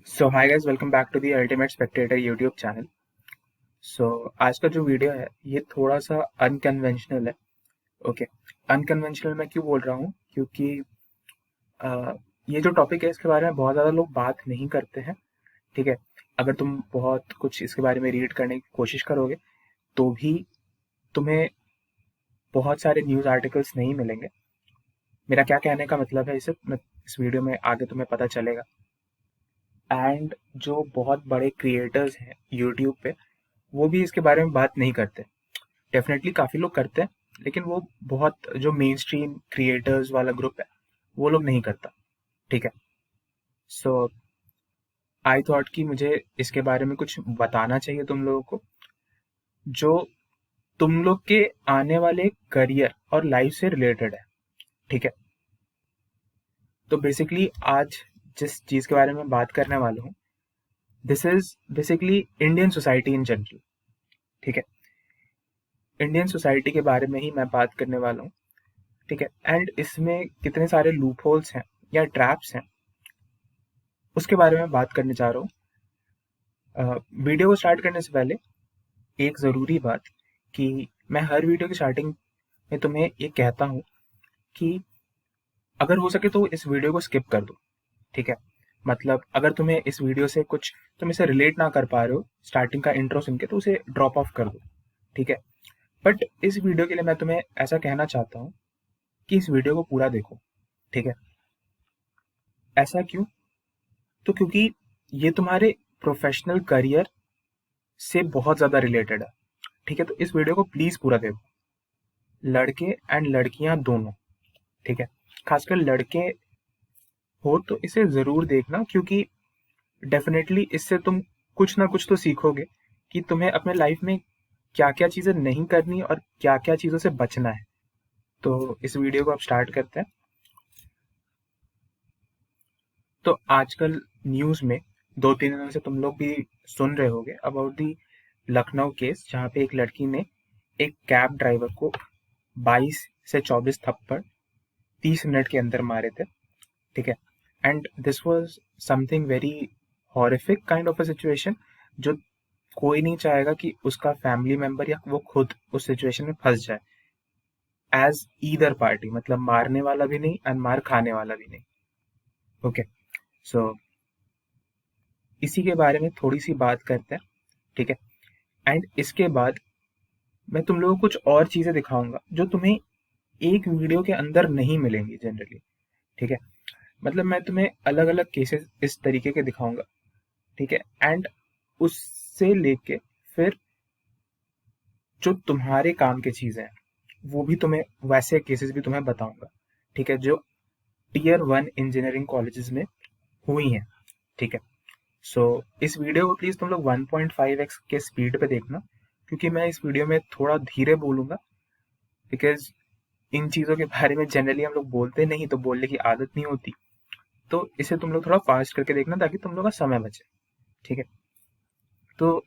So hi guys, welcome back to the ultimate spectator YouTube channel. So आज का जो video है ये थोड़ा सा अनकन्वेंशनल है। ओके, अनकन्वेंशनल मैं क्यों बोल रहा हूँ? क्योंकि ये जो टॉपिक है इसके बारे में बहुत ज़्यादा लोग बात नहीं करते हैं। ठीक है, अगर तुम बहुत कुछ इसके बारे में रीड करने की कोशिश करोगे तो भी तुम्हें बहुत सारे न्यूज़ आर्टिकल्स नहीं मिलेंगे। मेरा क्या कहने का मतलब है इसे मैं इस वीडियो में आगे तुम्हें पता चलेगा। एंड जो बहुत बड़े क्रिएटर्स हैं यूट्यूब पे वो भी इसके बारे में बात नहीं करते। डेफिनेटली काफ़ी लोग करते हैं, लेकिन वो बहुत जो मेन स्ट्रीम क्रिएटर्स वाला ग्रुप है वो लोग नहीं करता। ठीक है, सो आई थॉट कि मुझे इसके बारे में कुछ बताना चाहिए तुम लोगों को, जो तुम लोग के आने वाले करियर और लाइफ से रिलेटेड है। ठीक है, तो बेसिकली आज जिस चीज़ के बारे में बात करने वाला हूँ, this is basically Indian society in general. ठीक है, इंडियन सोसाइटी के बारे में ही मैं बात करने वाला हूँ। ठीक है, एंड इसमें कितने सारे लूप होल्स हैं या ट्रैप्स हैं उसके बारे में बात करने जा रहा हूँ। वीडियो को स्टार्ट करने से पहले एक ज़रूरी बात कि मैं हर वीडियो की स्टार्टिंग में तुम्हें ये कहता हूँ कि अगर हो सके तो इस वीडियो को स्किप कर दो। ठीक है, मतलब अगर तुम्हें इस वीडियो से कुछ तुम इसे रिलेट ना कर पा रहे हो स्टार्टिंग का इंट्रो सुन के तो उसे ड्रॉप ऑफ कर दो। ठीक है, बट इस वीडियो के लिए मैं तुम्हें ऐसा कहना चाहता हूँ कि इस वीडियो को पूरा देखो। ठीक है, ऐसा क्यों? तो क्योंकि ये तुम्हारे प्रोफेशनल करियर से बहुत ज़्यादा रिलेटेड है। ठीक है, तो इस वीडियो को प्लीज़ पूरा देखो, लड़के एंड लड़कियां दोनों। ठीक है, खासकर लड़के हो तो इसे ज़रूर देखना, क्योंकि डेफिनेटली इससे तुम कुछ ना कुछ तो सीखोगे कि तुम्हें अपने लाइफ में क्या क्या चीज़ें नहीं करनी और क्या क्या चीज़ों से बचना है। तो इस वीडियो को अब स्टार्ट करते हैं। तो आजकल न्यूज़ में 2-3 दिनों से तुम लोग भी सुन रहे होगे अबाउट दी लखनऊ केस, जहाँ पे एक लड़की ने एक कैब ड्राइवर को 22 से 24 थप्पड़ 30 मिनट के अंदर मारे थे। ठीक है, and this was something very horrific kind of a situation, जो कोई नहीं चाहेगा कि उसका फैमिली मेंबर या वो खुद उस सिचुएशन में फंस जाए एज ईदर पार्टी, मतलब मारने वाला भी नहीं एंड मार खाने वाला भी नहीं। ओके, सो इसी के बारे में थोड़ी सी बात करते हैं। ठीक है, एंड इसके बाद मैं तुम लोगों को कुछ और चीज़ें दिखाऊंगा जो तुम्हें एक वीडियो के अंदर नहीं मिलेंगी जनरली। ठीक है, मतलब मैं तुम्हें अलग अलग केसेस इस तरीके के दिखाऊंगा। ठीक है, एंड उससे लेके फिर जो तुम्हारे काम की चीज़ें हैं वो भी तुम्हें, वैसे केसेस भी तुम्हें बताऊंगा। ठीक है, जो टियर 1 इंजीनियरिंग कॉलेजेस में हुई हैं। ठीक है, सो इस वीडियो को प्लीज़ तुम लोग 1.5x के स्पीड पे देखना, क्योंकि मैं इस वीडियो में थोड़ा धीरे बोलूँगा, बिकॉज इन चीज़ों के बारे में जनरली हम लोग बोलते नहीं, तो बोलने की आदत नहीं होती। तो इसे तुम लोग थोड़ा फास्ट करके देखना ताकि तुम लोग का समय बचे। ठीक है, तो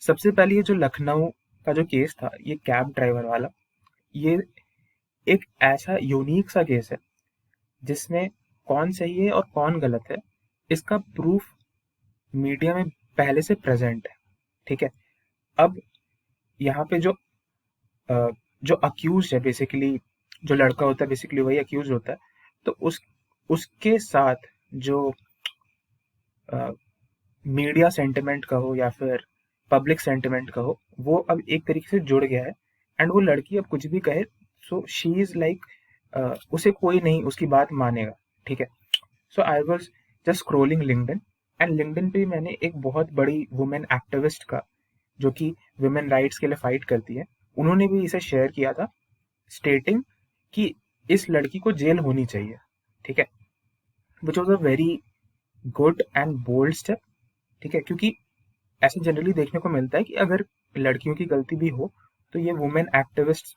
सबसे पहले ये जो लखनऊ का जो केस था, ये कैब ड्राइवर वाला, ये एक ऐसा यूनिक सा केस है जिसमें कौन सही है और कौन गलत है इसका प्रूफ मीडिया में पहले से प्रेजेंट है। ठीक है, अब यहाँ पे अ, जो अक्यूज है, बेसिकली जो लड़का होता है बेसिकली वही अक्यूज होता है। तो उसके साथ जो मीडिया सेंटिमेंट कहो या फिर पब्लिक सेंटिमेंट कहो, वो अब एक तरीके से जुड़ गया है। एंड वो लड़की अब कुछ भी कहे, सो शी इज लाइक, उसे कोई नहीं उसकी बात मानेगा। ठीक है, so I was just scrolling LinkedIn, and LinkedIn पे मैंने एक बहुत बड़ी वुमेन एक्टिविस्ट का, जो कि वुमेन राइट्स के लिए फाइट करती है, उन्होंने भी इसे शेयर किया था, स्टेटिंग कि इस लड़की को जेल होनी चाहिए। ठीक है, which was a very good and bold step. ठीक है, क्योंकि ऐसे जनरली देखने को मिलता है कि अगर लड़कियों की गलती भी हो तो ये वुमेन एक्टिविस्ट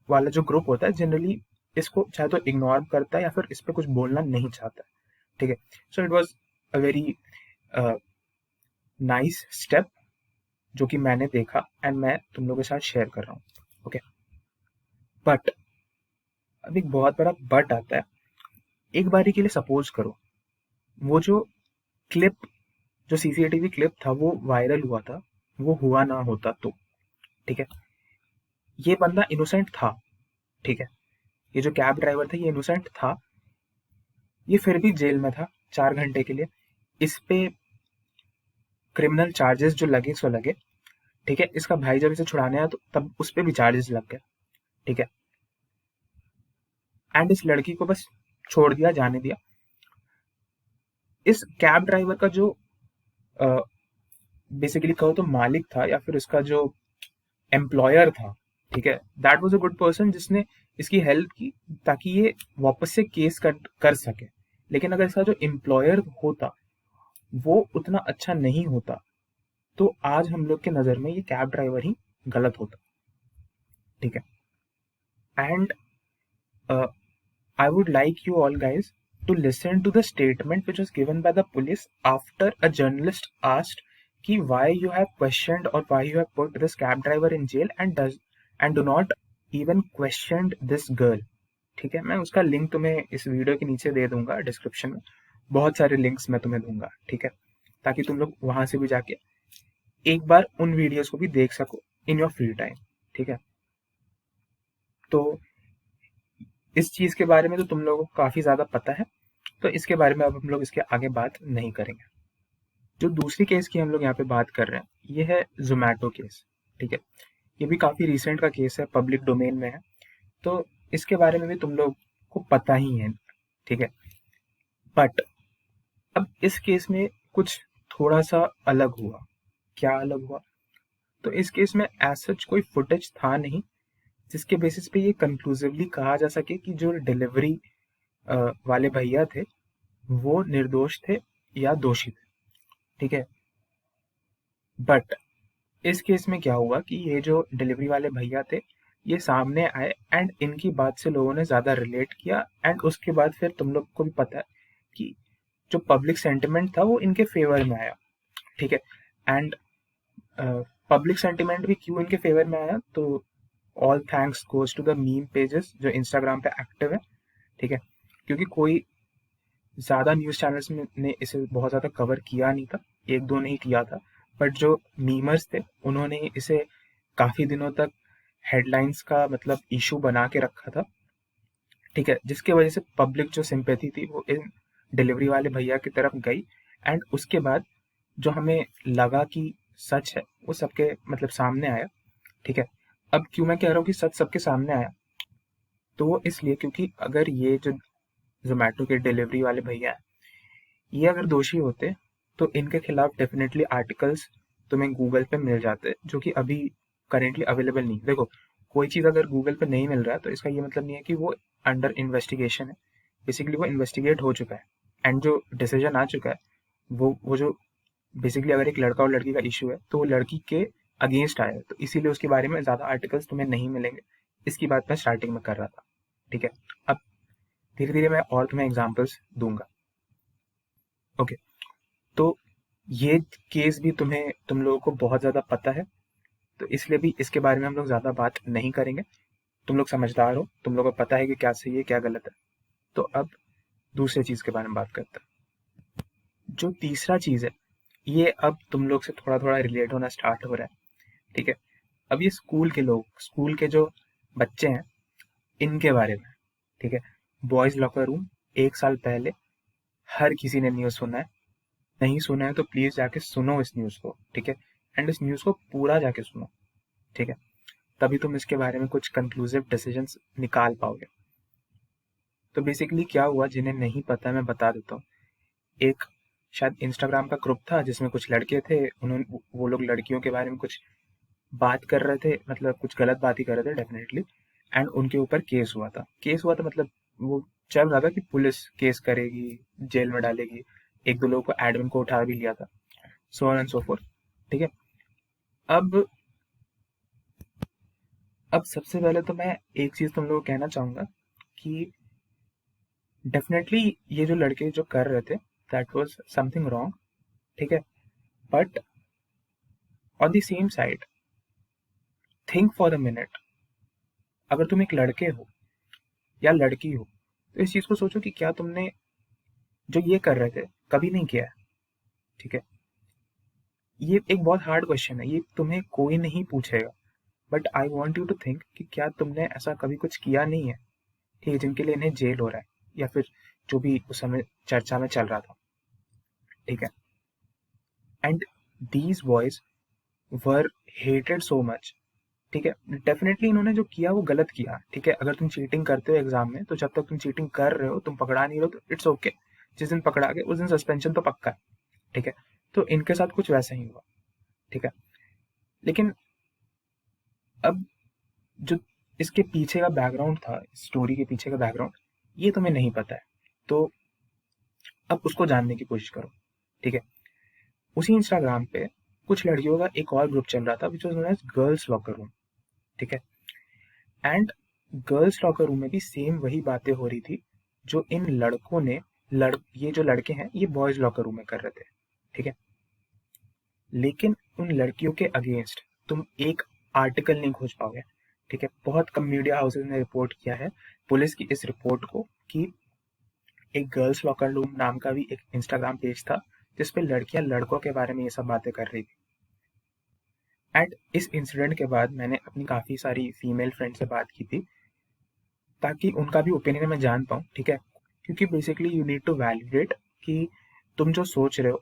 वाला जो ग्रुप होता है जनरली इसको चाहे तो इग्नोर करता है या फिर इस पर कुछ बोलना नहीं चाहता। ठीक है, so it was a very nice step जो कि मैंने देखा एंड मैं तुम लोगों के साथ शेयर कर रहा हूँ। ओके, बट अब एक बहुत बड़ा बट आता है। एक बारी के लिए सपोज करो वो जो क्लिप, जो सीसीटीवी क्लिप था वो वायरल हुआ था, वो हुआ ना होता तो, ठीक है, ये बंदा इनोसेंट था, ठीक है, ये जो कैब ड्राइवर था ये इनोसेंट था, ये फिर भी जेल में था 4 घंटे के लिए। इस पे क्रिमिनल चार्जेस जो लगे सो लगे, ठीक है। इसका भाई जब इसे छुड़ाने आया तो तब उस पे भी चार्जेस लग गए, ठीक है। एंड इस लड़की को बस छोड़ दिया, जाने दिया। इस कैब ड्राइवर का जो बेसिकली कहो तो मालिक था या फिर उसका जो एम्प्लॉयर था, ठीक है, that was a good person जिसने इसकी हेल्प की ताकि ये वापस से केस कर सके। लेकिन अगर इसका जो एम्प्लॉयर होता वो उतना अच्छा नहीं होता तो आज हम लोग के नज़र में ये कैब ड्राइवर ही गलत होता, ठीक है। And I would like you all guys to listen to the statement which was given by the police after a journalist asked कि why you have questioned or why you have put this cab driver in jail and do not even questioned this girl, ठीक है। मैं उसका link तुम्हें इस video के नीचे दे दूंगा डिस्क्रिप्शन में, बहुत सारे लिंक्स मैं तुम्हें दूंगा, ठीक है, ताकि तुम लोग वहां से भी जाके एक बार उन वीडियोस को भी देख सको इन योर फ्री टाइम, ठीक है। तो इस चीज के बारे में तो तुम लोगों को काफी ज्यादा पता है, तो इसके बारे में अब हम लोग इसके आगे बात नहीं करेंगे। जो दूसरी केस की हम लोग यहाँ पे बात कर रहे हैं ये है जोमैटो केस, ठीक है। ये भी काफी रिसेंट का केस है, पब्लिक डोमेन में है, तो इसके बारे में भी तुम लोग को पता ही है, ठीक है। बट अब इस केस में कुछ थोड़ा सा अलग हुआ। क्या अलग हुआ? तो इस केस में एज सच कोई फुटेज था नहीं जिसके बेसिस पे ये कंक्लूसिवली कहा जा सके कि जो डिलीवरी वाले भैया थे वो निर्दोष थे या दोषी थे, ठीक है। बट इस केस में क्या हुआ कि ये जो डिलीवरी वाले भैया थे ये सामने आए एंड इनकी बात से लोगों ने ज्यादा रिलेट किया एंड उसके बाद फिर तुम लोग को भी पता है कि जो पब्लिक सेंटिमेंट था वो इनके फेवर में आया, ठीक है। एंड पब्लिक सेंटिमेंट भी क्यों इनके फेवर में आया, तो all thanks goes to the meme pages जो इंस्टाग्राम पे एक्टिव है, ठीक है। क्योंकि कोई ज़्यादा न्यूज़ चैनल्स में ने इसे बहुत ज़्यादा कवर किया नहीं था, एक दो ने ही किया था, बट जो मीमर्स थे उन्होंने इसे काफ़ी दिनों तक हेडलाइंस का मतलब इशू बना के रखा था, ठीक है। जिसकी वजह से पब्लिक जो सिंपैथी थी वो इन डिलीवरी वाले भैया की तरफ गई एंड उसके बाद जो हमें लगा कि सच है वो सबके मतलब सामने आया, ठीक है। अब क्यों मैं कह रहा हूँ कि सच सबके सामने आया, तो वो इसलिए क्योंकि अगर ये जो जोमेटो के डिलीवरी वाले भैया हैं ये अगर दोषी होते तो इनके खिलाफ डेफिनेटली आर्टिकल्स तुम्हें गूगल पे मिल जाते जो कि अभी करेंटली अवेलेबल नहीं। देखो, कोई चीज़ अगर गूगल पे नहीं मिल रहा है तो इसका ये मतलब नहीं है कि वो अंडर इन्वेस्टिगेशन है, बेसिकली वो इन्वेस्टिगेट हो चुका है एंड जो डिसीजन आ चुका है वो जो बेसिकली अगर एक लड़का और लड़की का इशू है तो वो लड़की के अगेंस्ट आया है, तो इसीलिए उसके बारे में ज़्यादा आर्टिकल्स तुम्हें नहीं मिलेंगे। इसकी बात मैं स्टार्टिंग में कर रहा था, ठीक है। अब धीरे धीरे मैं और तुम्हें एग्जाम्पल्स दूंगा, ओके। तो ये केस भी तुम लोगों को बहुत ज़्यादा पता है, तो इसलिए भी इसके बारे में हम लोग ज़्यादा बात नहीं करेंगे। तुम लोग समझदार हो, तुम लोगों को पता है कि क्या सही है क्या गलत है। तो अब दूसरे चीज़ के बारे में बात करते हैं। जो तीसरा चीज़ है ये अब तुम लोग से थोड़ा थोड़ा रिलेट होना स्टार्ट हो रहा है, ठीक है। अब ये स्कूल के लोग, स्कूल के जो बच्चे हैं इनके बारे में, ठीक है। बॉयज़ लॉकर रूम, 1 साल पहले हर किसी ने न्यूज़ सुना है, नहीं सुना है तो प्लीज़ जाके सुनो इस न्यूज़ को, ठीक है। एंड इस न्यूज़ को पूरा जाके सुनो, ठीक है। तभी तुम इसके बारे में कुछ कंक्लूसिव डिसीजंस निकाल पाओगे। तो बेसिकली क्या हुआ, जिन्हें नहीं पता मैं बता देता हूँ। एक शायद इंस्टाग्राम का ग्रुप था जिसमें कुछ लड़के थे, उन्होंने वो लोग लड़कियों के बारे में कुछ बात कर रहे थे, मतलब कुछ गलत बात ही कर रहे थे डेफिनेटली। एंड उनके ऊपर केस हुआ था मतलब वो चल रहा था कि पुलिस केस करेगी, जेल में डालेगी। एक दो लोगों को एडमिन को उठा भी लिया था, so on and so fourth, ठीक है। अब अब सबसे पहले तो मैं एक चीज तुम लोगों को कहना चाहूंगा कि डेफिनेटली ये जो लड़के जो कर रहे थे दैट वाज समथिंग रॉन्ग, ठीक है। But on the same side think for a minute, अगर तुम एक लड़के हो या लड़की हो तो इस चीज को सोचो कि क्या तुमने जो ये कर रहे थे कभी नहीं किया है, ठीक है, ये एक बहुत हार्ड क्वेश्चन है, ये तुम्हें कोई नहीं पूछेगा, but I want you to think कि क्या तुमने ऐसा कभी कुछ किया नहीं है, ठीक है, जिनके लिए इन्हें जेल हो रहा है या फिर जो भी उस समय चर्चा में चल रहा था, ठीक है। And these boys were hated so much, ठीक है। डेफिनेटली इन्होंने जो किया वो गलत किया, ठीक है। अगर तुम चीटिंग करते हो एग्जाम में, तो जब तक तुम चीटिंग कर रहे हो, तुम पकड़ा नहीं रहे हो, तो इट्स ओके। जिस दिन पकड़ा गए उस दिन सस्पेंशन तो पक्का है, ठीक है। तो इनके साथ कुछ वैसा ही हुआ, ठीक है। लेकिन अब जो इसके पीछे का बैकग्राउंड था, स्टोरी के पीछे का बैकग्राउंड, ये तुम्हें नहीं पता है, तो अब उसको जानने की कोशिश करो, ठीक है। उसी इंस्टाग्राम पे कुछ लड़कियों का एक और ग्रुप चल रहा था, which was known as girls locker room, ठीक है। एंड गर्ल्स लॉकर रूम में भी सेम वही बातें हो रही थी जो इन लड़कों ने ये जो लड़के हैं ये बॉयज लॉकर रूम में कर रहे थे, ठीक है। लेकिन उन लड़कियों के अगेंस्ट तुम एक आर्टिकल नहीं खोज पाओगे, ठीक है। बहुत कम मीडिया हाउसेज ने रिपोर्ट किया है पुलिस की इस रिपोर्ट को कि एक गर्ल्स लॉकर रूम नाम का भी एक इंस्टाग्राम पेज था जिसपे लड़कियां लड़कों के बारे में ये सब बातें कर रही थी। एंड इस इंसिडेंट के बाद मैंने अपनी काफ़ी सारी फीमेल फ्रेंड से बात की थी ताकि उनका भी ओपिनियन मैं जान पाऊँ, ठीक है। क्योंकि basically you need to validate कि तुम जो सोच रहे हो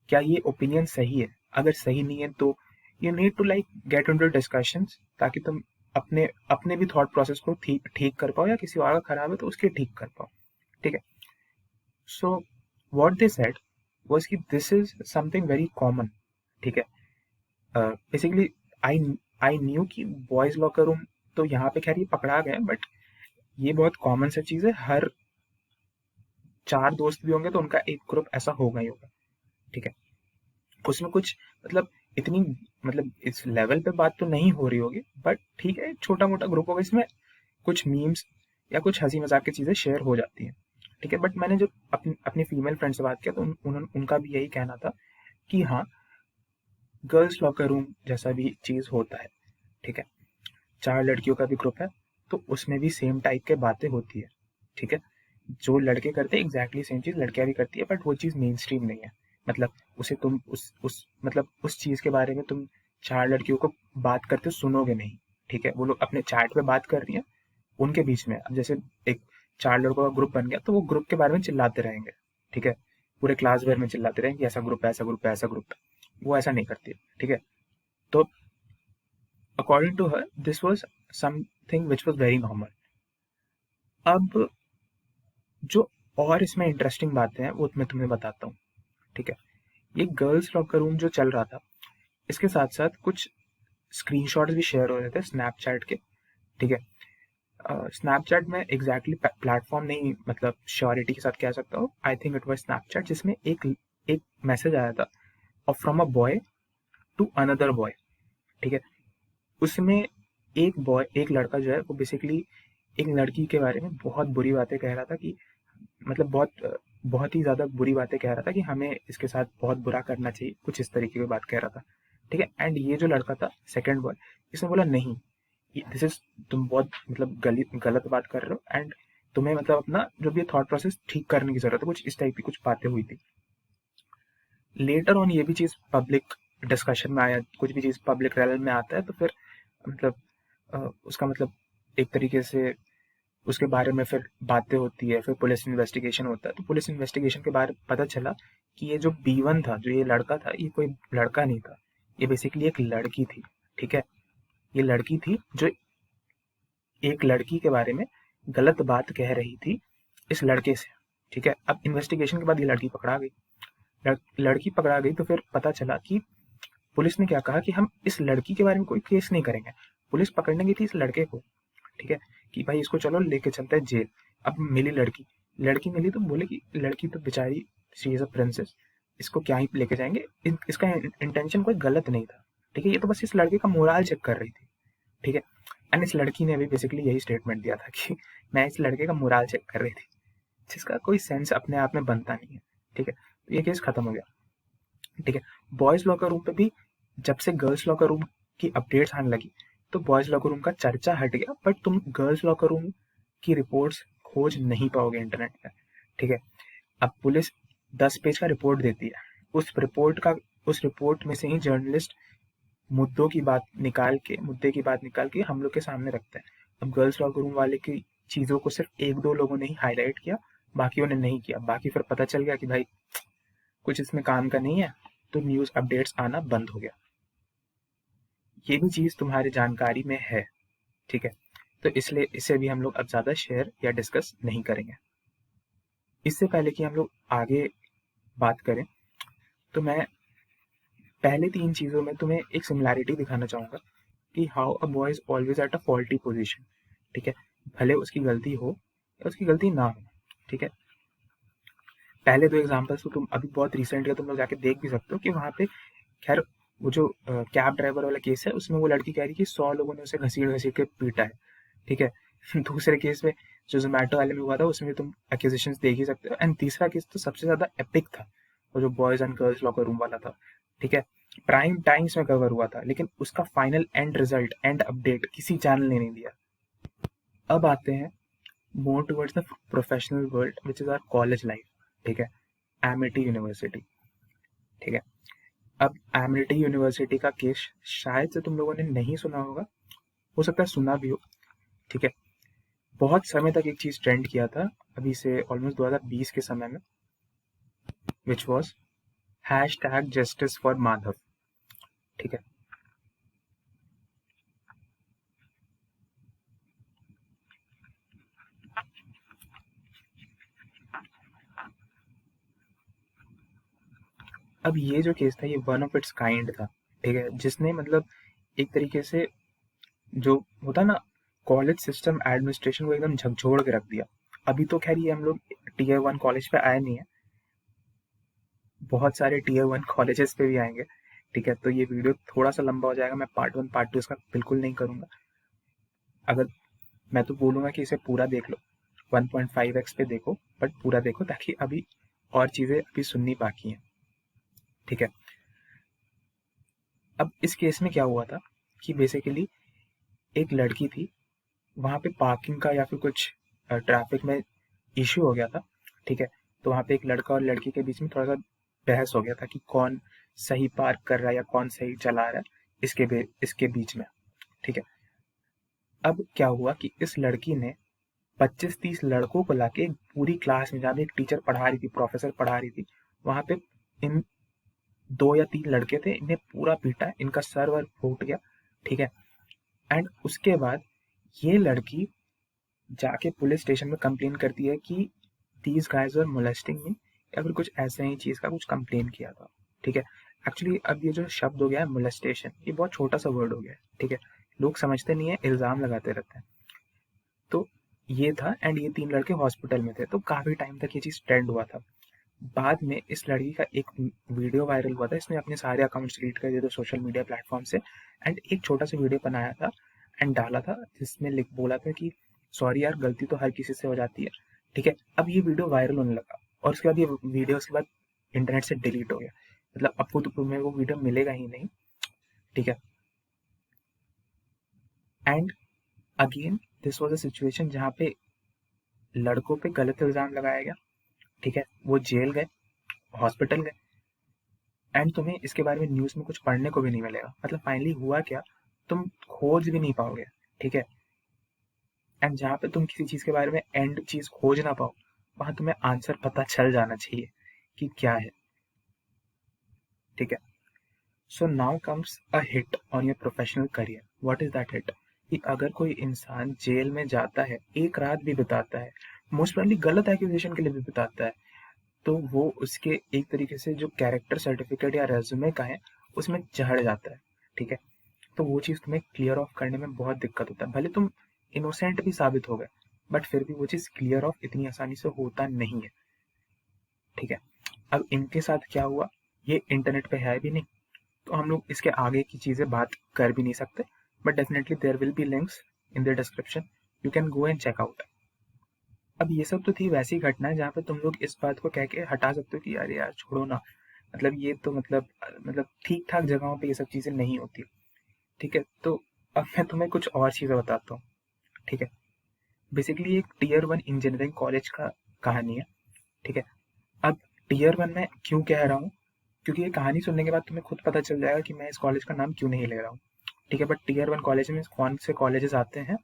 क्या ये ओपिनियन सही है। अगर सही नहीं है तो you need to like get into discussions ताकि तुम अपने अपने भी थॉट प्रोसेस को ठीक ठीक कर पाओ, या किसी और का खराब है तो उसके ठीक कर पाओ, ठीक है। So what they said was कि this is something very common, ठीक है। बेसिकली आई आई न्यू कि बॉयज लॉकर रूम तो यहाँ पे खैर ये पकड़ा गया, बट ये बहुत कॉमन सा चीज़ है, हर 4 दोस्त भी होंगे तो उनका एक ग्रुप ऐसा होगा ही होगा, ठीक है। उसमें कुछ मतलब इतनी मतलब इस लेवल पे बात तो नहीं हो रही होगी, बट ठीक है, छोटा मोटा ग्रुप होगा, इसमें कुछ मीम्स या कुछ हंसी मजाक की चीज़ें शेयर हो जाती हैं, ठीक है। बट मैंने जो अपनी अपनी फीमेल फ्रेंड से बात किया तो उनका भी यही कहना था कि हाँ, गर्ल्स लॉकर रूम जैसा भी चीज़ होता है, ठीक है। 4 लड़कियों का भी ग्रुप है तो उसमें भी सेम टाइप के बातें होती है, ठीक है। जो लड़के करते हैं एग्जैक्टली सेम चीज़ लड़कियां भी करती है, बट वो चीज़ मेन स्ट्रीम नहीं है। मतलब उसे तुम उस मतलब उस चीज़ के बारे में तुम 4 लड़कियों को बात करते सुनोगे नहीं, ठीक है। वो लोग अपने चैट पे बात कर रही हैं, उनके बीच में अब जैसे एक 4 लड़कों का ग्रुप बन गया तो वो ग्रुप के बारे में चिल्लाते रहेंगे, ठीक है। पूरे क्लास भर में चिल्लाते रहेंगे कि ऐसा ग्रुप है, ऐसा ग्रुप है, ऐसा ग्रुप है। वो ऐसा नहीं करती है, ठीक है। तो according to her this was something which was very normal. अब जो और इसमें इंटरेस्टिंग बातें हैं वो मैं तुम्हें बताता हूँ, ठीक है। ये गर्ल्स लॉकर रूम जो चल रहा था, इसके साथ साथ कुछ स्क्रीनशॉट्स भी शेयर हो रहे थे स्नैपचैट के, ठीक है। स्नैपचैट में एग्जैक्टली प्लेटफॉर्म नहीं, मतलब श्योरिटी के साथ कह सकता हूँ, I think it was Snapchat, जिसमें एक मैसेज आया था और from a boy to another boy, ठीक है। उसमें एक लड़का जो है वो बेसिकली एक लड़की के बारे में बहुत बुरी बातें कह रहा था कि मतलब बहुत ही ज़्यादा बुरी बातें कह रहा था कि हमें इसके साथ बहुत बुरा करना चाहिए, कुछ इस तरीके की बात कह रहा था, ठीक है। एंड ये जो लड़का था सेकंड बॉय, इसने बोला नहीं, दिस इज तुम बहुत मतलब गलत बात कर रहे हो, एंड तुम्हें मतलब अपना जो भी थॉट प्रोसेस ठीक करने की जरूरत है। कुछ इस टाइप की कुछ बातें हुई थी। लेटर ऑन ये भी चीज़ पब्लिक डिस्कशन में आया, कुछ भी चीज़ पब्लिक रेल में आता है तो फिर मतलब उसका मतलब एक तरीके से उसके बारे में फिर बातें होती है, फिर पुलिस इन्वेस्टिगेशन होता है। तो पुलिस इन्वेस्टिगेशन के बारे में पता चला कि ये जो B1 था, जो ये लड़का था, ये कोई लड़का नहीं था, ये बेसिकली एक लड़की थी, ठीक है। ये लड़की थी जो एक लड़की के बारे में गलत बात कह रही थी इस लड़के से, ठीक है। अब इन्वेस्टिगेशन के बाद ये लड़की पकड़ा गई। लड़की पकड़ा गई तो फिर पता चला कि पुलिस ने क्या कहा कि हम इस लड़की के बारे में कोई केस नहीं करेंगे। पुलिस पकड़ने गई थी इस लड़के को, ठीक है, कि भाई इसको चलो लेके चलते हैं जेल। अब मिली लड़की, लड़की मिली तो बोले कि लड़की तो बेचारी, शी इज अ प्रिंसेस, इसको क्या ही लेके जाएंगे, इसका इंटेंशन कोई गलत नहीं था, ठीक है। ये तो बस इस लड़के का मोराल चेक कर रही थी, ठीक है। एंड इस लड़की ने भी बेसिकली यही स्टेटमेंट दिया था कि मैं इस लड़के का मोराल चेक कर रही थी, जिसका कोई सेंस अपने आप में बनता नहीं है, ठीक है। तो ये केस खत्म हो गया, ठीक है। बॉयज लॉकर रूम पे भी जब से गर्ल्स लॉकर रूम की अपडेट्स आने लगी तो बॉयज लॉकर रूम का चर्चा हट गया, बट तुम गर्ल्स लॉकर रूम की रिपोर्ट्स खोज नहीं पाओगे इंटरनेट पर, ठीक है। अब पुलिस 10 पेज का रिपोर्ट देती है, उस रिपोर्ट में से ही जर्नलिस्ट मुद्दे की बात निकाल के हम लोग के सामने रखते हैं। अब गर्ल्स लॉकर रूम वाले की चीजों को सिर्फ एक दो लोगों ने ही हाईलाइट किया, बाकियों ने नहीं किया। बाकी फिर पता चल गया कि भाई कुछ इसमें काम का नहीं है, तो न्यूज अपडेट्स आना बंद हो गया। ये भी चीज तुम्हारी जानकारी में है, ठीक है, तो इसलिए इसे भी हम लोग अब ज्यादा शेयर या डिस्कस नहीं करेंगे। इससे पहले कि हम लोग आगे बात करें, तो मैं पहले 3 चीजों में तुम्हें एक सिमिलैरिटी दिखाना चाहूंगा कि how a boy is always at a faulty position, ठीक है, भले उसकी गलती हो या उसकी गलती ना हो, ठीक है। पहले 2 एग्जांपल्स तो तुम अभी बहुत रिसेंट है, तुम लोग जाके देख भी सकते हो कि वहां पे खैर वो जो कैब ड्राइवर वाला केस है उसमें वो लड़की कह रही कि 100 लोगों ने उसे घसीट घसीट के पीटा है, ठीक है। दूसरे केस में जो जोमेटो वाले में हुआ था उसमें तुम एक्यूजेशंस देख ही सकते हो। एंड तीसरा केस तो सबसे ज्यादा एपिक था, वो जो boys and girls locker room वाला था, ठीक है। प्राइम टाइम्स में कवर हुआ था, लेकिन उसका final end result and update किसी चैनल ने नहीं दिया। अब आते हैं more towards the professional world which is our college life, ठीक है, एमिटी यूनिवर्सिटी, ठीक है। अब एमिटी यूनिवर्सिटी का केस शायद से तुम लोगों ने नहीं सुना होगा, हो सकता है सुना भी हो, ठीक है। बहुत समय तक एक चीज ट्रेंड किया था, अभी से ऑलमोस्ट 2020 के समय में, which was hashtag justice for Madhav, ठीक है। अब ये जो केस था ये वन ऑफ इट्स काइंड था, ठीक है, जिसने मतलब एक तरीके से जो होता ना कॉलेज सिस्टम एडमिनिस्ट्रेशन को एकदम झकझोर के रख दिया। अभी तो खैर ये हम लोग टीयर 1 कॉलेज पे आए नहीं है, बहुत सारे टीयर 1 कॉलेजेस पे भी आएंगे, ठीक है। तो ये वीडियो थोड़ा सा लंबा हो जाएगा, मैं पार्ट 1 पार्ट 2 इसका बिल्कुल नहीं करूंगा। अगर मैं तो बोलूंगा कि इसे पूरा देख लो, 1.5x पे देखो, बट पूरा देखो ताकि अभी और चीजें अभी सुननी बाकी हैं, ठीक है। अब इस केस में क्या हुआ था कि बेसिकली एक लड़की थी, वहां पे पार्किंग का या फिर कुछ ट्रैफिक में इश्यू हो गया था, ठीक है। तो वहां पे एक लड़का और लड़की के बीच में थोड़ा सा बहस हो गया था कि कौन सही पार्क कर रहा है या कौन सही चला रहा है, इसके बीच में, ठीक है। अब क्या हुआ कि इस लड़की ने 25-30 लड़कों को लाके एक पूरी क्लास में, जहाँ पे एक टीचर पढ़ा रही थी, प्रोफेसर पढ़ा रही थी, वहां पे इन 2 या 3 लड़के थे, इन्हें पूरा पीटा, इनका सर वर फूट गया, ठीक है। एंड उसके बाद ये लड़की जाके पुलिस स्टेशन में कंप्लेन करती है कि दीज गाइज वर मोलेस्टिंग मी, या फिर कुछ ऐसे ही चीज का कुछ कंप्लेन किया था, ठीक है। एक्चुअली अब ये जो शब्द हो गया है मोलेस्टेशन, ये बहुत छोटा सा वर्ड हो गया है, ठीक है। लोग समझते नहीं है, इल्जाम लगाते रहते हैं। तो ये था, एंड ये 3 लड़के हॉस्पिटल में थे, तो काफी टाइम तक ये चीज ट्रेंड हुआ था। बाद में इस लड़की का एक वीडियो वायरल हुआ था, इसने अपने सारे अकाउंट्स डिलीट कर दिए थे सोशल मीडिया प्लेटफॉर्म से, एंड एक छोटा सा वीडियो बनाया था एंड डाला था, जिसमें लिख बोला था कि सॉरी यार, गलती तो हर किसी से हो जाती है, ठीक है। अब ये वीडियो वायरल होने लगा और उसके बाद ये वीडियो उसके बाद इंटरनेट से डिलीट हो गया, मतलब अब तो तुम्हें वो वीडियो मिलेगा ही नहीं, ठीक है। And again this was a situation जहाँ पे लड़कों पे गलत इल्जाम लगाया गया, ठीक है, वो जेल गए, हॉस्पिटल गए, एंड तुम्हें इसके बारे में न्यूज में कुछ पढ़ने को भी नहीं मिलेगा। मतलब फाइनली हुआ क्या, तुम खोज भी नहीं पाओगे, ठीक है। एंड जहाँ पे तुम किसी चीज के बारे में एंड चीज खोज ना पाओ, वहां तुम्हें आंसर पता चल जाना चाहिए कि क्या है, ठीक है। So now comes a hit on your professional career. What is that hit? कि अगर कोई इंसान जेल में जाता है, एक रात भी बिताता है, मोस्ट प्रोबेबली गलत एक्यूजेशन के लिए भी बिताता है, तो वो उसके एक तरीके से जो कैरेक्टर सर्टिफिकेट या रेज्यूमे का है उसमें चढ़ जाता है, ठीक है। तो वो चीज़ तुम्हें क्लियर ऑफ करने में बहुत दिक्कत होता है। भले तुम इनोसेंट भी साबित हो गए, बट फिर भी वो चीज़ क्लियर ऑफ इतनी आसानी से होता नहीं है, ठीक है। अब इनके साथ क्या हुआ, ये इंटरनेट पे है भी नहीं, तो हम लोग इसके आगे की चीज़ें बात कर भी नहीं सकते, but definitely there will be links in the description, you can go and check out. अब ये सब तो थी वैसी घटनाएं जहाँ पे तुम लोग इस बात को कह के हटा सकते हो कि अरे यार छोड़ो ना, मतलब ये तो मतलब ठीक ठाक जगहों पे ये सब चीजें नहीं होती, ठीक है। तो अब मैं तुम्हें कुछ और चीजें बताता हूँ, ठीक है। बेसिकली एक टीयर 1 इंजीनियरिंग कॉलेज का कहानी है, ठीक है। अब टीयर 1 में क्यों कह रहा हूँ, क्योंकि ये कहानी सुनने के बाद तुम्हें खुद पता चल जाएगा कि मैं इस कॉलेज का नाम क्यों नहीं ले रहा हूँ। ठीक है, बट टीयर 1 कॉलेज में कौन से कॉलेजेस आते हैं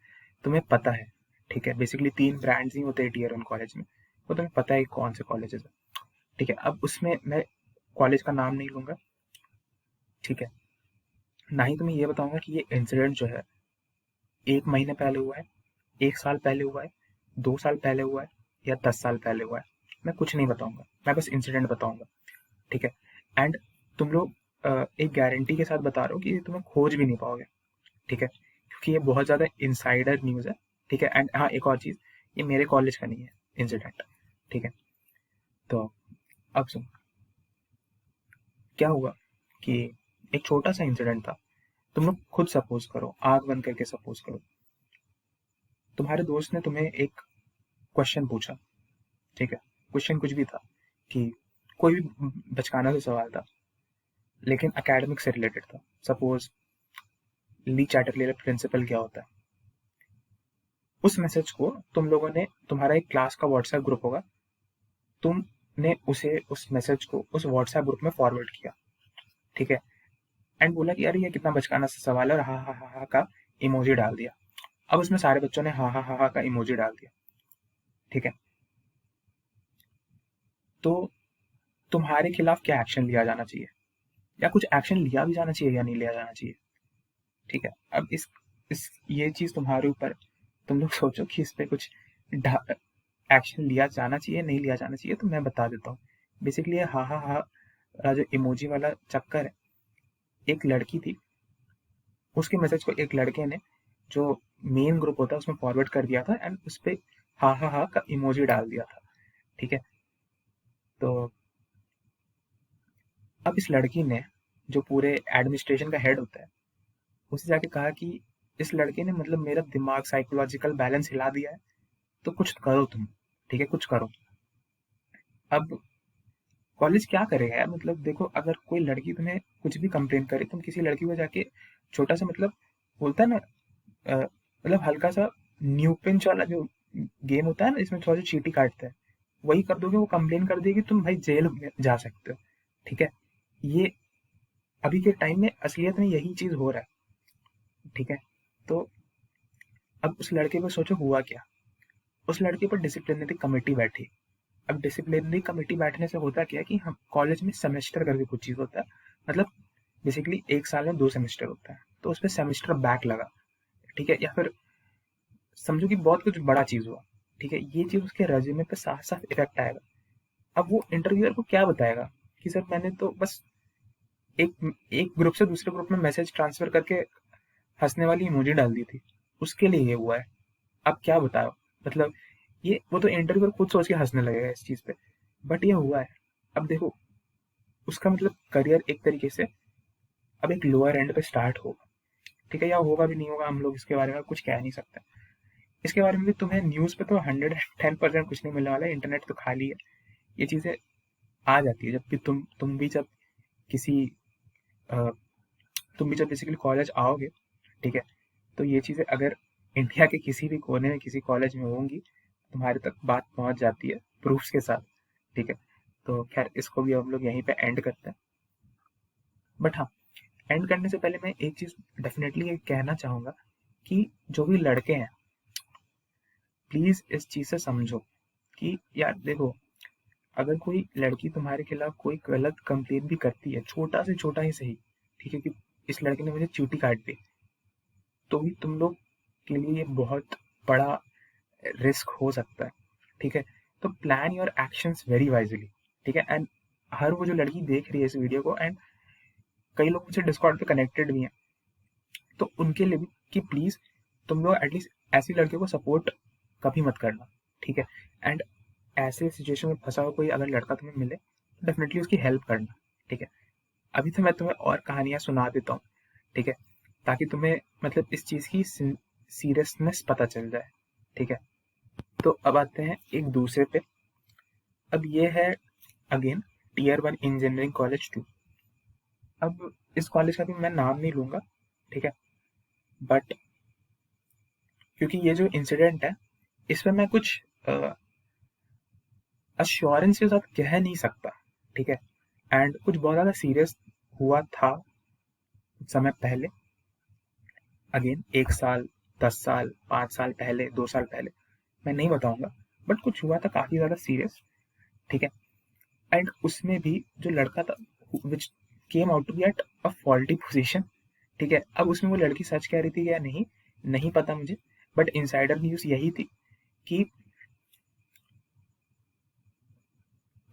तुम्हें पता है। ठीक है, बेसिकली 3 ब्रांड्स ही होते हैं टीयर 1 कॉलेज में, वो तुम्हें पता है कौन से कॉलेजेस है। ठीक है, अब उसमें मैं कॉलेज का नाम नहीं लूंगा। ठीक है, ना ही तुम्हें ये बताऊंगा कि ये इंसिडेंट जो है 1 महीने पहले हुआ है, 1 साल पहले हुआ है, 2 साल पहले हुआ है, या 10 साल पहले हुआ है। मैं कुछ नहीं बताऊंगा, मैं बस इंसिडेंट बताऊंगा। ठीक है, एंड तुम लोग एक गारंटी के साथ बता रहे हो कि ये तुम्हें खोज भी नहीं पाओगे। ठीक है, क्योंकि ये बहुत ज़्यादा इंसाइडर न्यूज़ है। ठीक है, एंड हाँ, एक और चीज़, ये मेरे कॉलेज का नहीं है इंसिडेंट। ठीक है, तो अब सुन, क्या हुआ कि एक छोटा सा इंसिडेंट था। तुम लोग खुद सपोज करो, आग बंद करके सपोज करो, तुम्हारे दोस्त ने तुम्हें एक क्वेश्चन पूछा। ठीक है, क्वेश्चन कुछ भी था, कि कोई भी बचकाना सा सवाल था, लेकिन एकेडमिक से रिलेटेड था। सपोज ली चैटरले प्रिंसिपल क्या होता है। उस मैसेज को तुम लोगों ने, तुम्हारा एक क्लास का व्हाट्सएप ग्रुप होगा, तुमने उसे, उस मैसेज को उस व्हाट्सएप ग्रुप में फॉरवर्ड किया। ठीक है, एंड बोला कि यार ये कितना बचकाना सा सवाल है, और हा का इमोजी डाल दिया। अब उसमें सारे बच्चों ने हा का इमोजी डाल दिया। ठीक है, तो तुम्हारे खिलाफ क्या एक्शन लिया जाना चाहिए, या कुछ एक्शन लिया भी जाना चाहिए या नहीं लिया जाना चाहिए। ठीक है, अब इस ये चीज तुम्हारे ऊपर, तुम लोग सोचो कि इस पे कुछ एक्शन लिया जाना चाहिए नहीं लिया जाना चाहिए। तो मैं बता देता हूँ। बेसिकली ये हा जो इमोजी वाला चक्कर है, एक लड़की थी, उसके मैसेज को एक लड़के ने, जो मेन ग्रुप होता है उसमें फॉरवर्ड कर दिया था, एंड उस पे हा का इमोजी डाल दिया था। ठीक है, तो अब इस लड़की ने, जो पूरे एडमिनिस्ट्रेशन का हेड होता है, उसे जाके कहा कि इस लड़के ने मतलब मेरा दिमाग, साइकोलॉजिकल बैलेंस हिला दिया है, तो कुछ करो तुम। ठीक है, कुछ करो। अब कॉलेज क्या करेगा यार, मतलब देखो, अगर कोई लड़की तुम्हें कुछ भी कंप्लेन करे, तुम किसी लड़की को जाके छोटा सा, मतलब बोलता है ना, मतलब हल्का सा न्यू पिंच वाला जो गेम होता है ना, इसमें थोड़ा सा चीटी काटता है, वही कर दोगे, वो कंप्लेन कर देगी, तुम भाई जेल में जा सकते हो। ठीक है, ये अभी के टाइम में असलियत में यही चीज हो रहा है। ठीक है, तो अब उस लड़के पर सोचो हुआ क्या। उस लड़के पर डिसिप्लिनरी कमेटी बैठी। अब डिसिप्लिनरी कमेटी बैठने से होता क्या है कि हम कॉलेज में सेमेस्टर करके कुछ चीज होता है, मतलब बेसिकली 1 साल में 2 सेमेस्टर होता है, तो उसमें सेमेस्टर बैक लगा। ठीक है, या फिर समझो कि बहुत कुछ बड़ा चीज हुआ। ठीक है, ये चीज उसके रेज्यूमे पे साफ साफ इफेक्ट आएगा। अब वो इंटरव्यूअर को क्या बताएगा कि सर मैंने तो बस एक एक ग्रुप से दूसरे ग्रुप में मैसेज ट्रांसफर करके हंसने वाली इमोजी डाल दी थी, उसके लिए ये हुआ है। अब क्या बताओ, मतलब ये, वो तो इंटरव्यूअर खुद सोच के हंसने लगेगा इस चीज पे, बट ये हुआ है। अब देखो, उसका मतलब करियर एक तरीके से अब एक लोअर एंड पे स्टार्ट होगा। ठीक है, या होगा भी नहीं होगा, हम लोग इसके बारे में कुछ कह नहीं सकते। इसके बारे में भी तुम्हें न्यूज पे तो 110% कुछ नहीं मिलने वाला है, इंटरनेट तो खाली है। ये चीजें आ जाती है, जब भी तुम भी जब किसी अ, तुम भी जब बेसिकली कॉलेज आओगे। ठीक है, तो ये चीजें अगर इंडिया के किसी भी कोने में किसी कॉलेज में होंगी, तुम्हारे तक बात पहुंच जाती है प्रूफ्स के साथ। ठीक है, तो खैर इसको भी हम लोग यहीं पे एंड करते हैं। बट हाँ, एंड करने से पहले मैं एक चीज डेफिनेटली ये कहना चाहूंगा कि जो भी लड़के हैं, प्लीज इस चीज से समझो कि यार देखो, अगर कोई लड़की तुम्हारे खिलाफ कोई गलत कंप्लेन भी करती है, छोटा से छोटा ही सही, ठीक है, कि इस लड़के ने मुझे चीटी काट दी, तो भी तुम लोग के लिए ये बहुत बड़ा रिस्क हो सकता है। ठीक है, तो plan your actions very wisely. ठीक है, एंड हर वो जो लड़की देख रही है इस वीडियो को, एंड कई लोग मुझसे डिस्कॉर्ड पे कनेक्टेड भी हैं, तो उनके लिए भी कि प्लीज तुम लोग एटलीस्ट ऐसी लड़कियों को सपोर्ट कभी मत करना। ठीक है, एंड ऐसे सिचुएशन में फंसा हुआ कोई अगर लड़का तुम्हें मिले, तो डेफिनेटली उसकी हेल्प करना। ठीक है, अभी तो मैं तुम्हें और कहानियां सुना देता हूँ। ठीक है, ताकि तुम्हें मतलब इस चीज की सीरियसनेस पता चल जाए। ठीक है, तो अब आते हैं एक दूसरे पे। अब ये है अगेन टीयर 1 इंजीनियरिंग कॉलेज 2। अब इस कॉलेज का भी मैं नाम नहीं लूंगा। ठीक है, बट क्योंकि ये जो इंसिडेंट है, इसमें मैं कुछ अश्योरेंस के साथ कह नहीं सकता। ठीक है, एंड कुछ बहुत ज़्यादा सीरियस हुआ था कुछ समय पहले, अगेन 1 साल, 10 साल, 5 साल पहले, 2 साल पहले, मैं नहीं बताऊंगा, बट कुछ हुआ था काफ़ी ज़्यादा सीरियस, ठीक है। एंड उसमें भी जो लड़का था which came out to be at a faulty position, ठीक है। अब उसमें वो लड़की सच कह रही थी या नहीं, नहीं पता मुझे, बट इनसाइडर न्यूज़ यही थी कि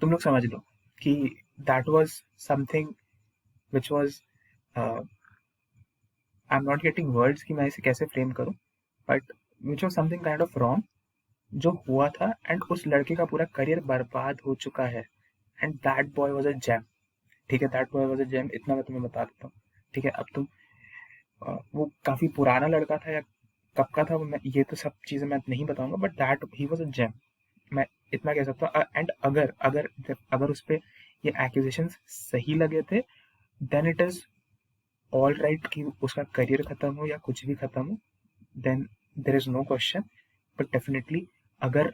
तुम लोग समझ लो कि that was something which was, I am not getting words कि मैं इसे कैसे फ्रेम करूं, but which was something kind of wrong जो हुआ था। एंड उस लड़के का पूरा करियर बर्बाद हो चुका है। And that boy was a gem, ठीक है, that boy was a gem, इतना मैं तुम्हें बता देता हूँ, ठीक है। अब तुम वो काफी पुराना लड़का था या कब का था, मैं ये तो सब चीजें मैं नहीं बताऊंगा, but that he was a gem, मैं इतना कह सकता हूँ। एंड अगर अगर अगर उस पे ये एक्यूजेशंस सही लगे थे, then it is all right कि उसका करियर खत्म हो या कुछ भी खत्म हो, then there is no question. But definitely अगर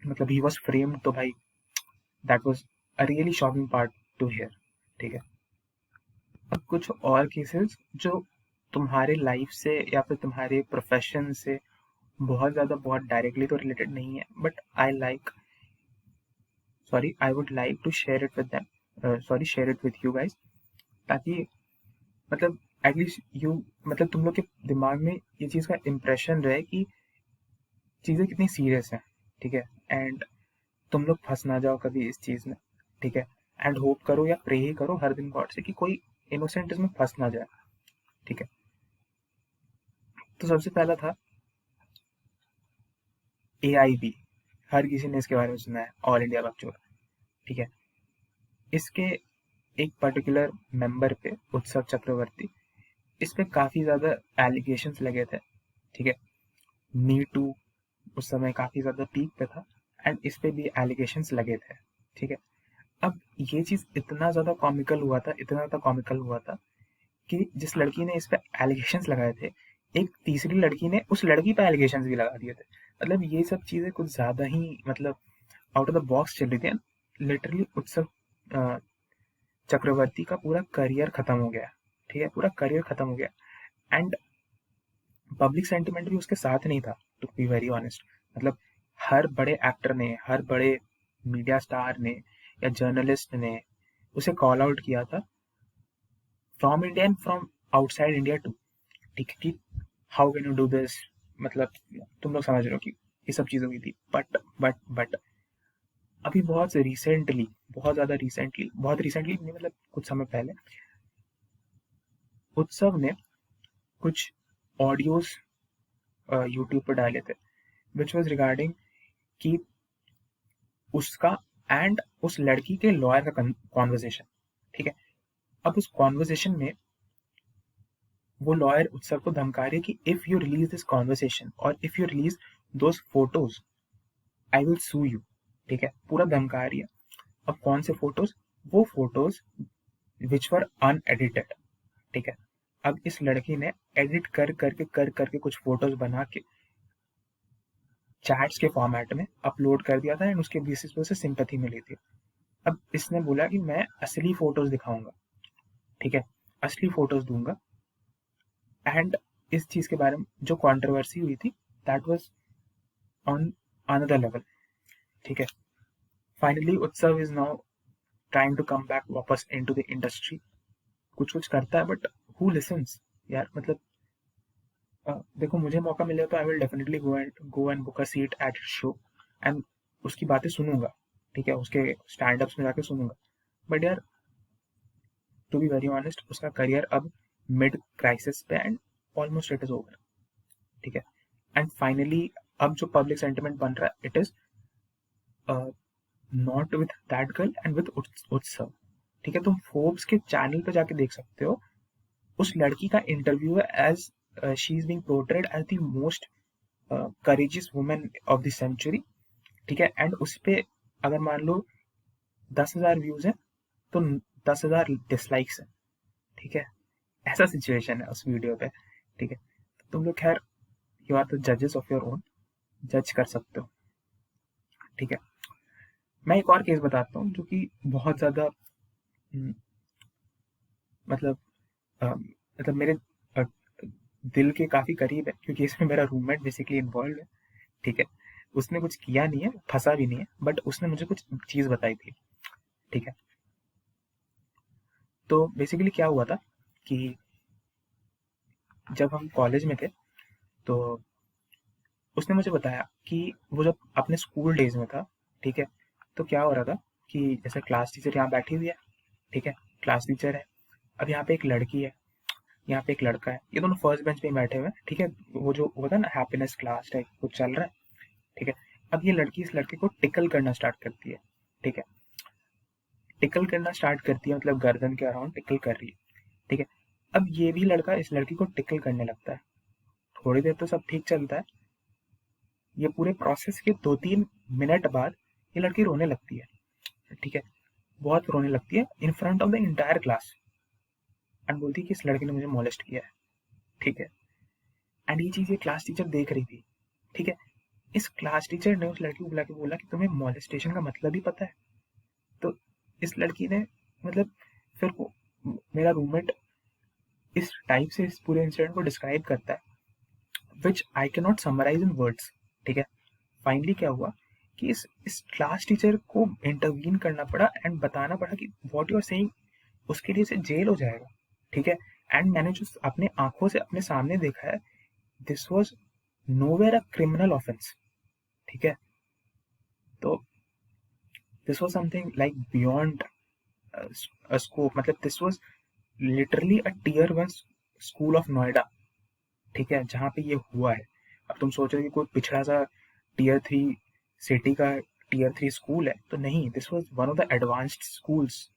मतलब ही वॉज फ्रेम्ड, तो भाई that was a really shocking part to hear, ठीक है। अब कुछ और केसेस जो तुम्हारे लाइफ से या फिर तुम्हारे प्रोफेशन से बहुत डायरेक्टली तो रिलेटेड नहीं है, but I would like to share it with them, share it with you guys, ताकि मतलब एटलीस्ट यू, मतलब तुम लोग के दिमाग में ये चीज़ का इम्प्रेशन रहे कि चीज़ें कितनी सीरियस हैं, ठीक है। एंड तुम लोग फंस ना जाओ कभी इस चीज़ में, ठीक है। एंड होप करो या प्रे ही करो हर दिन गॉड से कि कोई इनोसेंट इसमें फंस ना जाए, ठीक है। तो सबसे पहला था AIB, हर किसी ने इसके बारे में सुना है, ऑल इंडिया बकचोद, ठीक है। इसके एक पर्टिकुलर मेंबर पे, उत्सव चक्रवर्ती, इस पे काफ़ी ज़्यादा एलिगेशंस लगे थे, ठीक है। मी टू उस समय काफ़ी ज़्यादा पीक पे था, एंड इस पे भी एलिगेशंस लगे थे, ठीक है। अब ये चीज़ इतना ज़्यादा कॉमिकल हुआ था, इतना ज़्यादा कॉमिकल हुआ था कि जिस लड़की ने इस पे एलिगेशंस लगाए थे, एक तीसरी लड़की ने उस लड़की पे एलिगेशंस भी लगा दिए थे। मतलब ये सब चीज़ें कुछ ज़्यादा ही मतलब आउट ऑफ द बॉक्स चल रही थी। लिटरली उत्सव अ, चक्रवर्ती का पूरा करियर खत्म हो गया, ठीक है, पूरा करियर खत्म हो गया। एंड पब्लिक सेंटिमेंट भी उसके साथ नहीं था, टू बी वेरी ऑनेस्ट। मतलब हर बड़े एक्टर ने, हर बड़े मीडिया स्टार ने या जर्नलिस्ट ने उसे कॉल आउट किया था, from India and from outside India too, ठीक है, कि how can you do this, मतलब तुम लोग समझ रहे हो कि ये सब चीज़ें हुई थी। बट अभी बहुत रिसेंटली, बहुत रिसेंटली नहीं, मतलब कुछ समय पहले उत्सव ने कुछ ऑडियोज यूट्यूब पर डाले थे, विच वॉज रिगार्डिंग कि उसका एंड उस लड़की के लॉयर का कॉन्वर्जेशन, ठीक है। अब उस कॉन्वर्जेशन में वो लॉयर उत्सव को धमका रही है कि if you release this conversation और if you release those photos, I will sue you, ठीक है, पूरा धमका रही है। अब कौन से फोटोज? वो फोटोज विच वर अनएडिटेड, ठीक है। अब इस लड़की ने एडिट कर करके कुछ फोटोज बना के चैट्स के फॉर्मेट में अपलोड कर दिया था, एंड उसके बेसिस पे उसे सिंपैथी मिली थी। अब इसने बोला कि मैं असली फोटोज दिखाऊंगा, ठीक है, असली फोटोज दूंगा। एंड इस चीज के बारे में जो कंट्रोवर्सी हुई थी, that was on another level, ठीक है। Finally Utsav is now trying to come back वापस इनटू द इंडस्ट्री, कुछ कुछ करता है, बट हु लिसन्स यार। मतलब देखो, मुझे मौका मिले तो I will definitely go and book a seat at show, and उसकी बातें सुनूंगा, ठीक है, उसके स्टैंड अप्स में जाके सुनूंगा। बट यार, टू बी वेरी ऑनेस्ट, उसका करियर अब मिड क्राइसिस पे and almost it is over, ठीक है। एंड फाइनली अब जो पब्लिक सेंटिमेंट बन रहा है, it is not with that girl and with उत्सव, ठीक है। तुम फोर्ब्स के चैनल पे जाके देख सकते हो, उस लड़की का इंटरव्यू है as she is being portrayed as the most courageous women of the century, ठीक है। एंड उस पे अगर मान लो 10,000 व्यूज हैं, तो 10,000 डिसलाइक्स हैं, ठीक है। ऐसा सिचुएशन है उस वीडियो पे, ठीक है। तो तुम लोग खैर, यू आर द जजेस ऑफ योर ओन, जज कर सकते हो, ठीक है। मैं एक और केस बताता हूँ जो कि बहुत ज़्यादा हम्म, मतलब मतलब मेरे अ, दिल के काफ़ी करीब है, क्योंकि इसमें मेरा रूममेट बेसिकली इन्वॉल्व है। ठीक है, उसने कुछ किया नहीं है, फंसा भी नहीं है, बट उसने मुझे कुछ चीज़ बताई थी। ठीक है, तो बेसिकली क्या हुआ था कि जब हम कॉलेज में थे, तो उसने मुझे बताया कि वो जब अपने स्कूल डेज में था, ठीक है, तो क्या हो रहा था कि जैसे क्लास टीचर यहाँ बैठी हुई है, ठीक है, क्लास टीचर है, अब यहाँ पे एक लड़की है, यहाँ पे एक लड़का है, ये दोनों फर्स्ट बेंच पे ही बैठे हुए हैं। ठीक है, वो जो होता है ना हैप्पीनेस क्लास टाइप कुछ चल रहा है। ठीक है, अब ये लड़की इस लड़के को टिकल करना स्टार्ट करती है। ठीक है, टिकल करना स्टार्ट करती है, मतलब गर्दन के अराउंड टिकल कर रही है। ठीक है, अब ये भी लड़का इस लड़की को टिकल करने लगता है। थोड़ी देर तो सब ठीक चलता है, ये पूरे प्रोसेस के 2-3 मिनट बाद ये लड़की रोने लगती है। ठीक है, बहुत रोने लगती है in front of the entire class, and बोलती है कि इस लड़के ने मुझे मॉलेस्ट किया है। ठीक है, एंड ये चीज़ ये क्लास टीचर देख रही थी। ठीक है, इस क्लास टीचर ने उस लड़की को बुला के बोला कि तुम्हें मॉलेस्टेशन का मतलब ही पता है? तो इस लड़की ने, मतलब, फिर वो, मेरा रूममेट इस टाइप से इस पूरे इंसिडेंट को डिस्क्राइब करता है, which I can not summarise in words. ठीक है, फाइनली क्या हुआ कि इस क्लास टीचर को इंटरवीन करना पड़ा एंड बताना पड़ा कि व्हाट यू आर सेइंग, उसके लिए से जेल हो जाएगा। ठीक है, एंड मैंने जो अपने आंखों से अपने सामने देखा है, this was nowhere a criminal offence. ठीक है, तो this was something like beyond scope, मतलब this was literally a tier 1 school of Noida. ठीक है, जहाँ पे ये हुआ है। अब तुम सोचो कि कोई पिछड़ा सा टियर 3 सिटी का टियर 3 स्कूल है, तो नहीं, this was one of the advanced schools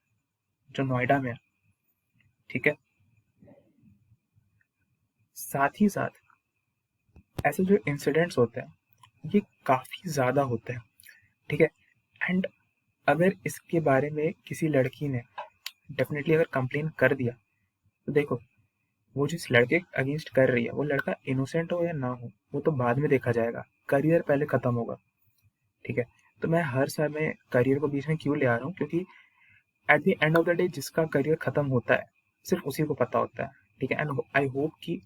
जो नोएडा में है। ठीक है, साथ ही साथ ऐसे जो इंसिडेंट्स होते हैं ये काफ़ी ज़्यादा होते हैं। ठीक है, एंड अगर इसके बारे में किसी लड़की ने डेफिनेटली अगर कंप्लेन कर दिया, तो देखो, वो जिस लड़के अगेंस्ट कर रही है वो लड़का इनोसेंट हो या ना हो, वो तो बाद में देखा जाएगा, करियर पहले खत्म होगा। ठीक है, तो मैं हर समय करियर को बीच में क्यों ले आ रहा हूँ, क्योंकि at the end of the day जिसका करियर खत्म होता है सिर्फ उसी को पता होता है। ठीक है, एंड आई होप कि,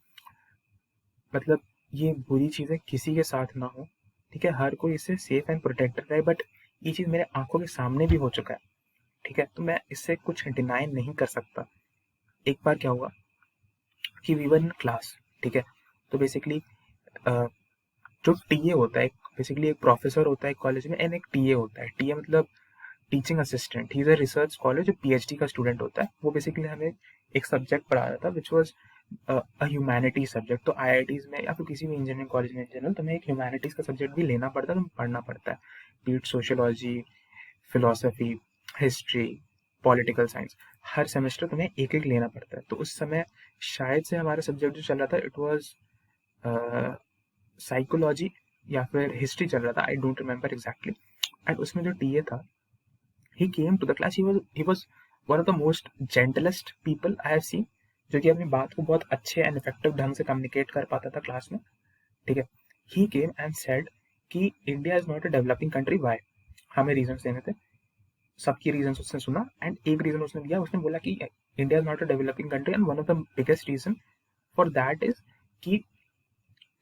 मतलब, ये बुरी चीज़ें किसी के साथ ना हो। ठीक है, हर कोई इससे सेफ एंड प्रोटेक्टेड रहे, बट ये चीज़ मेरे आंखों के सामने भी हो चुका है। ठीक है, तो मैं इससे कुछ डिनाई नहीं कर सकता। एक बार क्या हुआ कि वी वर इन क्लास। ठीक है, तो बेसिकली जो टीए होता है, बेसिकली एक प्रोफेसर होता है कॉलेज में, एंड एक टीए होता है। टीए मतलब teaching assistant, he is a research scholar जो पीएचडी का स्टूडेंट होता है। वो बेसिकली हमें एक सब्जेक्ट पढ़ा रहा था which was a humanity subject. तो आईआईटीज में या फिर किसी भी इंजीनियरिंग कॉलेज में इन जनरल तुम्हें एक ह्यूमैनिटीज का सब्जेक्ट भी लेना पड़ता है, तुम्हें पढ़ना पड़ता है, be it sociology, philosophy, history, political science. हर सेमेस्टर तुम्हें एक एक लेना पड़ता है। तो उस समय शायद से हमारा सब्जेक्ट जो चल रहा था, इट वाज साइकोलॉजी या फिर हिस्ट्री चल रहा था, I don't remember exactly. And उसमें जो टीए था, he came to the class, he was one of the most gentlest people I have seen, जो कि अपनी बात को बहुत अच्छे एंड इफेक्टिव ढंग से कम्युनिकेट कर पाता था क्लास में। ठीक है, ही केम एंड सेड कि India is not a developing country, why. हमें रीजन देने थे, सबकी रीजन उसने सुना, एंड एक रीजन उसने दिया, उसने बोला कि India is not a developing country and one of the biggest reason for that is कि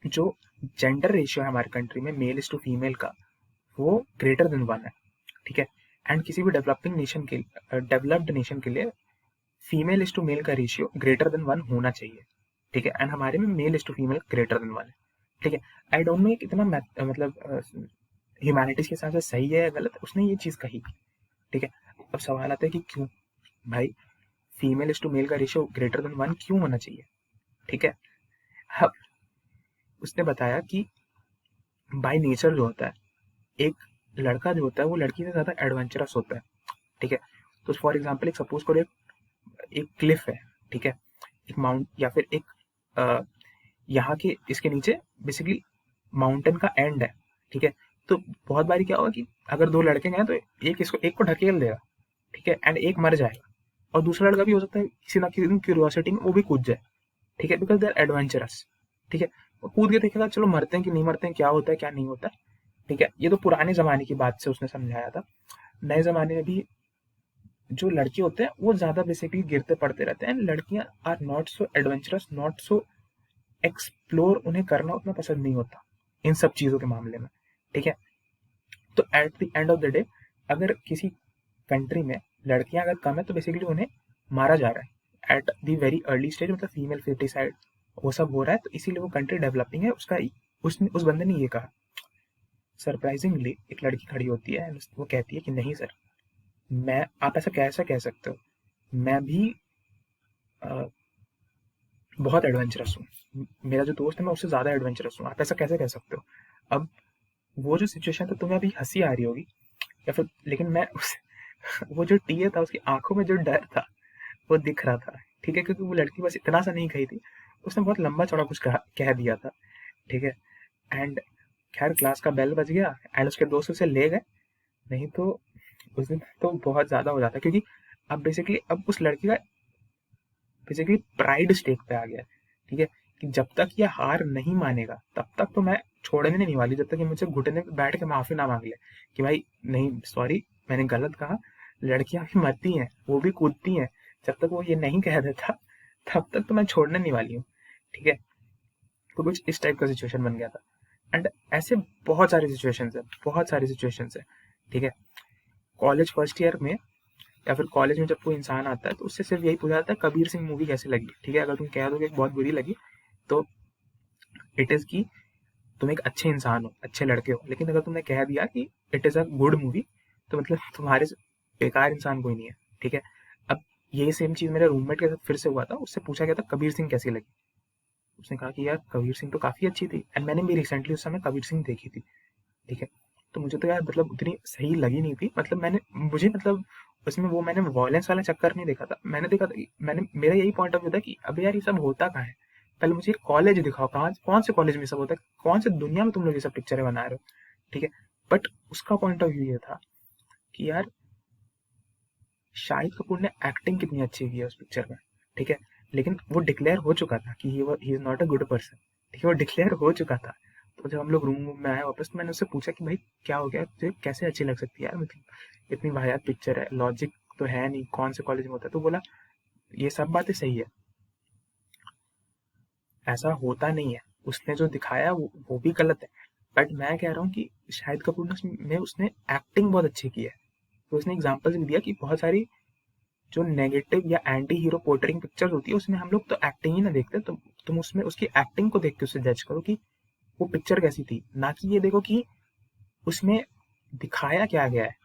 जो जेंडर रेशियो है हमारे कंट्री में मेल इज टू फीमेल का, वो greater than 1 है। ठीक है, एंड किसी भी डेवलप्ड नेशन के लिए फीमेल इज टू मेल का रेशियो greater than 1 होना चाहिए। ठीक है, एंड हमारे में male is to female greater than 1 है। ठीक है, आई डोंट नो ये कितना मतलब ह्यूमैनिटीज के हिसाब से सही है या गलत, उसने ये चीज कही। ठीक है, अब सवाल आता है कि क्यों भाई फीमेल इज टू मेल का रेशियो greater than 1 क्यों होना चाहिए? ठीक है, अब उसने बताया कि बाय नेचर जो होता है, एक लड़का जो होता है वो लड़की से ज्यादा एडवेंचरस होता है। ठीक है, तो फॉर एग्जाम्पल एक सपोज करो, एक क्लिफ है। ठीक है, एक माउंट या फिर एक अ, यहाँ के इसके नीचे बेसिकली माउंटेन का एंड है। ठीक है, तो बहुत बारी क्या होगा कि अगर दो लड़के गए तो एक को ढकेल देगा। ठीक है, एंड एक मर जाएगा, और दूसरा लड़का भी हो सकता है किसी ना किसी क्यूरियोसिटी में वो भी कूद जाए। ठीक है, बिकॉज दे आर एडवेंचरस। ठीक है, वो कूद के देखेगा चलो मरते हैं कि नहीं मरते हैं, क्या होता है क्या नहीं होता है। ठीक है, ये तो पुराने जमाने की बात से उसने समझाया था। नए जमाने में भी जो लड़के होते हैं वो ज़्यादा बेसिकली गिरते पड़ते रहते हैं, लड़कियां are not so adventurous, not so explore, उन्हें करना उतना पसंद नहीं होता इन सब चीज़ों के मामले में। ठीक है, तो at the end of the day अगर किसी कंट्री में लड़कियां अगर कम है तो बेसिकली उन्हें मारा जा रहा है at the very early stage, मतलब फीमेल फेटिसाइड वो सब हो रहा है, तो इसीलिए वो कंट्री डेवलपिंग है। उसका उसने उस बंदे ने ये कहा, सरप्राइजिंगली एक लड़की खड़ी होती है and वो कहती है कि नहीं सर, मैं, आप ऐसा कैसे कह सकते हो, मैं भी अ, बहुत एडवेंचरस हूँ, मेरा जो दोस्त है मैं उससे ज़्यादा एडवेंचरस हूँ, आप ऐसा कैसे कह सकते हो। अब वो जो सिचुएशन था तुम्हें अभी हंसी आ रही होगी या फिर, लेकिन मैं उस वो जो टीए था उसकी आंखों में जो डर था वो दिख रहा था। ठीक है, क्योंकि वो लड़की बस इतना सा नहीं कही थी, उसने बहुत लंबा चौड़ा कुछ कह दिया था। ठीक है, एंड खैर क्लास का बेल बज गया एंड उसके दोस्त उसे ले गए, नहीं तो उस दिन तो बहुत ज़्यादा हो जाता, क्योंकि अब बेसिकली अब उस लड़की का बेसिकली प्राइड स्टेक पे आ गया है। ठीक है, कि जब तक ये हार नहीं मानेगा तब तक तो मैं छोड़ने नहीं वाली, जब तक ये मुझे घुटने पे बैठ के माफी ना मांग ले कि भाई नहीं सॉरी मैंने गलत कहा, लड़कियां भी मरती हैं वो भी कूदती हैं, जब तक वो ये नहीं कह देता तब तक तो मैं छोड़ने नहीं वाली हूँ। ठीक है, तो कुछ इस टाइप का सिचुएशन बन गया था। एंड ऐसे बहुत सारे सिचुएशंस है, बहुत सारे सिचुएशंस है। ठीक है, कॉलेज फर्स्ट ईयर में या फिर कॉलेज में जब कोई इंसान आता है तो उससे सिर्फ यही पूछा जाता है कबीर सिंह मूवी कैसी लगी। ठीक है, अगर तुम कह दो कि बहुत बुरी लगी तो इट इज की तुम एक अच्छे इंसान हो, अच्छे लड़के हो, लेकिन अगर तुमने कह दिया कि it is a good movie तो मतलब तुम्हारे से बेकार इंसान कोई नहीं है। ठीक है, अब यही सेम चीज मेरे रूममेट के साथ फिर से हुआ था, उससे पूछा गया था कबीर सिंह कैसी लगी, उसने कहा कि यार कबीर सिंह तो काफी अच्छी थी एंड मैंने भी रिसेंटली उस समय कबीर सिंह देखी थी। ठीक है, तो मुझे तो यार मतलब उतनी सही लगी नहीं थी, मतलब मैंने मुझे मतलब उसमें वो मैंने वॉयलेंस वाला चक्कर नहीं देखा था, मैंने देखा था मैंने मेरा यही पॉइंट ऑफ व्यू था कि अबे यार ये सब होता कहाँ है, पहले मुझे कॉलेज दिखाओ, कहाँ कौन से कॉलेज में सब होता है, कौन से दुनिया में तुम लोग ये सब पिक्चरें बना रहे हो। ठीक है, बट उसका पॉइंट ऑफ व्यू ये था कि यार शाहिद कपूर ने एक्टिंग कितनी अच्छी की है उस पिक्चर में। ठीक है, लेकिन वो डिक्लेयर हो चुका था कि he is not a good person. ठीक है, वो डिक्लेयर हो चुका था। तो जब हम लोग रूम में आए वापस तो मैंने उससे पूछा कि भाई क्या हो गया तुझे, कैसे अच्छी लग सकती है यार, मतलब इतनी वाहियात पिक्चर है, लॉजिक तो है नहीं, कौन से कॉलेज में होता है। तो बोला ये सब बातें सही है, ऐसा होता नहीं है, उसने जो दिखाया वो भी गलत है, बट मैं कह रहा हूँ कि शाहिद कपूर ने उसने एक्टिंग बहुत अच्छी की है। तो उसने एग्जाम्पल भी दिया कि बहुत सारी जो नेगेटिव या एंटी हीरो पोर्ट्रेइंग पिक्चर होती है उसमें हम लोग तो एक्टिंग ही ना देखते, तुम उसमें उसकी एक्टिंग को देख के उसे जज करो कि वो पिक्चर कैसी थी, ना कि ये देखो कि उसमें दिखाया क्या गया है।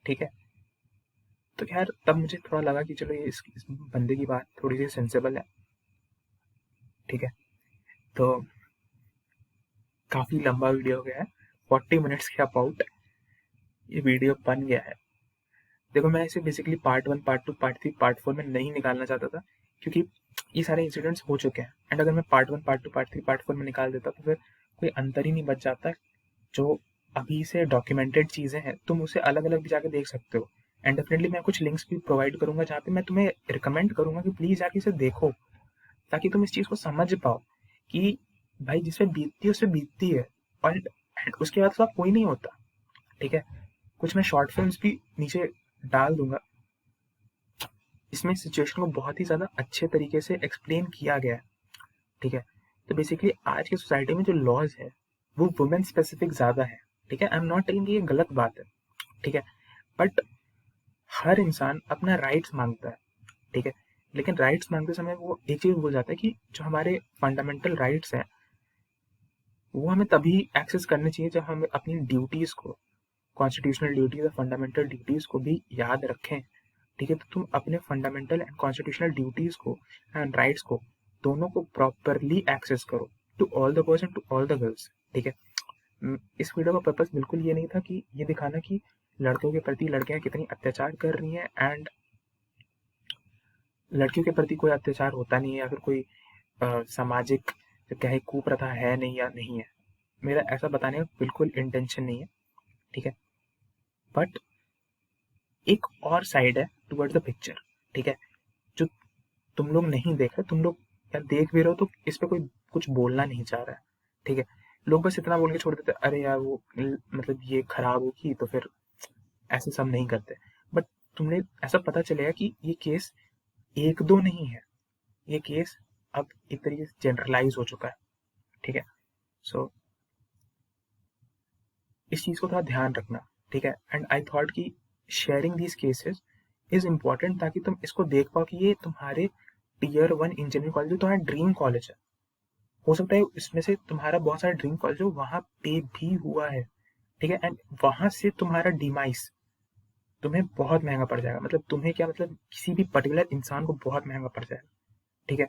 ठीक है, तो यार तब मुझे थोड़ा लगा कि चलो ये इस बंदे की बात थोड़ी सी सेंसेबल है। ठीक है, तो काफी लंबा वीडियो हो गया है, 40 मिनट्स के अबाउट ये वीडियो बन गया है। देखो मैं इसे basically part 1 part 2 part 3 part 4 में नहीं निकालना चाहता था, क्योंकि ये सारे इंसिडेंट्स हो चुके हैं, एंड अगर मैं पार्ट 1 पार्ट 2 पार्ट 3 पार्ट 4 में निकाल देता तो फिर कोई अंतर ही नहीं बच जाता। जो अभी से डॉक्यूमेंटेड चीज़ें हैं तुम उसे अलग अलग भी जाके देख सकते हो, एंड डेफिनेटली मैं कुछ लिंक्स भी प्रोवाइड करूंगा जहाँ पे मैं तुम्हें रिकमेंड करूंगा कि प्लीज़ जाके इसे देखो, ताकि तुम इस चीज़ को समझ पाओ कि भाई जिसपे बीतती है उसपे बीतती है, और उसके बाद उसका कोई नहीं होता। ठीक है, कुछ मैं शॉर्ट फिल्म्स भी नीचे डाल दूंगा, इसमें सिचुएशन को बहुत ही ज़्यादा अच्छे तरीके से एक्सप्लेन किया गया है। ठीक है, तो बेसिकली आज की सोसाइटी में जो लॉज है वो वुमेन स्पेसिफिक ज़्यादा है। ठीक है, आई एम नॉट टेलिंग ये गलत बात है। ठीक है, बट हर इंसान अपना राइट्स मांगता है। ठीक है, लेकिन राइट्स मांगते समय वो एक चीज़ भूल जाता है कि जो हमारे फंडामेंटल राइट्स हैं वो हमें तभी एक्सेस करने चाहिए जब हम अपनी ड्यूटीज़ को, कॉन्स्टिट्यूशनल ड्यूटीज और फंडामेंटल ड्यूटीज़ को भी याद रखें। ठीक है, तो तुम अपने फंडामेंटल एंड कॉन्स्टिट्यूशनल ड्यूटीज़ को एंड राइट्स को दोनों को प्रॉपरली एक्सेस करो, to all the boys and to all the girls. ठीक है, इस वीडियो का पर्पस बिल्कुल ये नहीं था कि ये दिखाना कि लड़कों के प्रति लड़कियां कितनी अत्याचार कर रही हैं एंड लड़कियों के प्रति कोई अत्याचार होता नहीं है, या फिर कोई सामाजिक जो क्या है कुप्रथा है नहीं या नहीं है, मेरा ऐसा बताने का बिल्कुल इंटेंशन नहीं है। ठीक है, बट एक और साइड है टुवर्ड्स द पिक्चर। ठीक है, जो तुम लोग नहीं देख रहे, तुम लोग यार देख भी रहे हो तो इस पे कोई कुछ बोलना नहीं चाह रहा है। ठीक है, लोग बस इतना बोल के छोड़ देते, अरे यार वो मतलब ये खराब होगी तो फिर ऐसे सब नहीं करते। बट तुमने ऐसा पता चलेगा कि ये केस एक दो नहीं है, ये केस अब एक तरीके से जनरलाइज हो चुका है, ठीक है। सो इस चीज़ को थोड़ा ध्यान रखना, ठीक है। एंड आई थॉट कि sharing these cases is important, ताकि तुम इसको देख पाओ कि ये तुम्हारे टियर 1 इंजीनियरिंग कॉलेज जो तुम्हारा ड्रीम कॉलेज है, हो सकता है इसमें से तुम्हारा बहुत सारा ड्रीम कॉलेज हो वहाँ पे भी हुआ है, ठीक है। एंड वहाँ से तुम्हारा डिमाइस तुम्हें बहुत महंगा पड़ जाएगा, मतलब तुम्हें क्या, मतलब किसी भी पर्टिकुलर इंसान को बहुत महंगा पड़ जाएगा, ठीक है।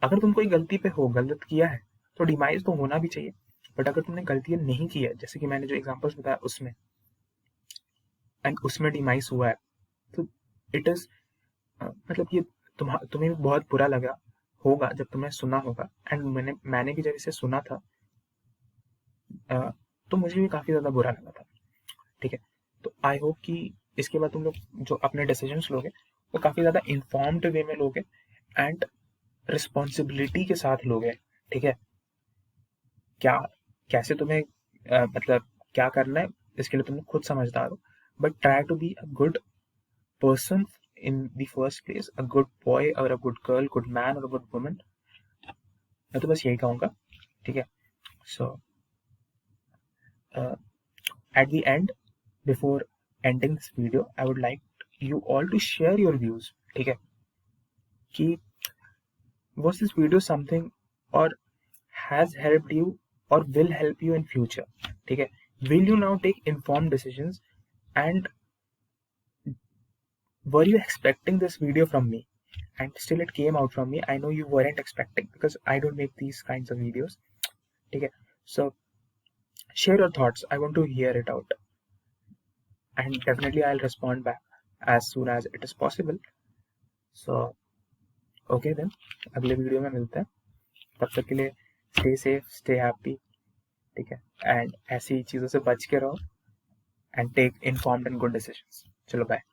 अगर तुम कोई गलती पे हो, गलत किया है, तो डिमाइस तो होना भी चाहिए। बट अगर तुमने गलती नहीं की है, जैसे कि मैंने जो एग्जांपल्स बताया उसमें, एंड उसमें डिमाइस हुआ है, तो इट इज मतलब ये तुम्हें भी बहुत बुरा लगा होगा जब तुमने सुना होगा। एंड मैंने भी जब इसे सुना था, तो मुझे भी काफ़ी ज़्यादा बुरा लगा था, ठीक है। तो आई होप कि इसके बाद तुम लोग जो अपने डिसीजंस लोगे वो काफ़ी ज़्यादा इन्फॉर्म्ड वे में लोगे एंड रिस्पॉन्सिबिलिटी के साथ लोगे, ठीक है। क्या कैसे तुम्हें मतलब क्या करना है, इसके लिए तुम लोग खुद समझदार हो, but try to be a good person in the first place, a good boy or a good girl, good man or a good woman। मैं तो बस यही कहूँगा, ठीक है। सो at the end, before ending this video, I would like you all to share your views, ठीक है, कि was this video something or has helped you or will help you in future, ठीक है। Will you now take informed decisions, and were you expecting this video from me and still it came out from me? I know you weren't expecting because I don't make these kinds of videos, ठीक है। So share your thoughts, I want to hear it out, and definitely I'll respond back as soon as it is possible। So okay then, अगले video में मिलते हैं, तब तक के लिए stay safe, stay happy, ठीक है। एंड ऐसी चीज़ों से बच के रहो and take informed and good decisions। चलो बाय।